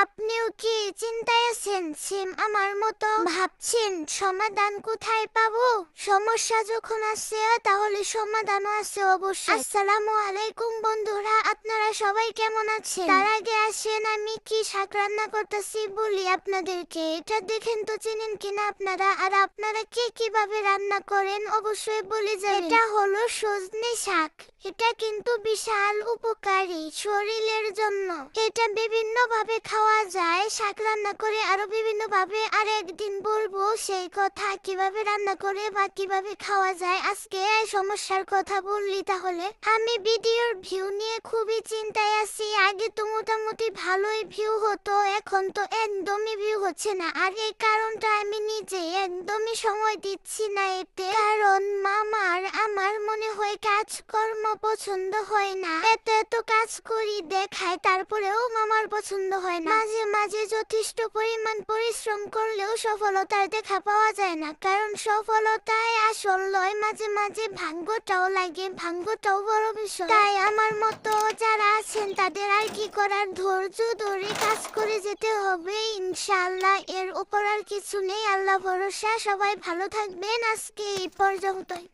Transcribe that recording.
আপনিও কি চিন্তায় আছেন সেম আমার মতো? ভাবছেন সমাধান কোথায় পাবো? সমস্যা যখন আছে তাহলে সমাধানও আছে অবশ্যই। আসসালামু আলাইকুম বন্ধুরা, আপনারা সবাই কেমন আছেন? তার আগে আসেন আমি কি শাক রান্না করতেছি বলি আপনাদেরকে। এটা দেখেন তো চিনেন কিনা আপনারা, আর আপনারা কে কিভাবে রান্না করেন অবশ্যই বলে যাবেন। এটা হলো সজনে শাক। এটা কিন্তু বিশাল উপকারী শরীরের জন্য। এটা বিভিন্ন ভাবে খাওয়া যায়, শাক রান্না করে আরো বিভিন্ন ভাবে। আর একদিন বলবো সেই কথা কিভাবে রান্না করে বা কিভাবে খাওয়া যায়। আজকে এই সমস্যার কথা বললি তাহলে আমি ভিডিওর ভিউ নিয়ে খুবই চিন্তায় আছি। আগে তো মোটামুটি ভালোই ভিউ হতো, এখন তো একদমই ভিউ হচ্ছে না। আর এই কারণটা আমি নিজে একদমই সময় দিচ্ছি না এতে, কারণ মামার আমার মনে হয় কাজকর্ম পছন্দ হয় না। এত এত কাজ করি দেখায়, তারপরেও মামার পছন্দ হয় না। মাঝে মাঝে যথেষ্ট পরিমাণ পরিশ্রম করলেও সফলতার দেখা পাওয়া যায় না, কারণ সফলতায় আসল লয়, মাঝে মাঝে ভাগ্যটাও লাগে, ভাগ্যটাও বড় বিষয়। তাই আমার মতো যারা আছেন তাদের আর কি করার, ধৈর্য ধরে কাজ করে যেতে হবে ইনশাআল্লাহ। এর উপর আর কিছু নেই, আল্লাহ ভরসা। সবাই ভালো থাকবেন, আজকে এই পর্যন্তই।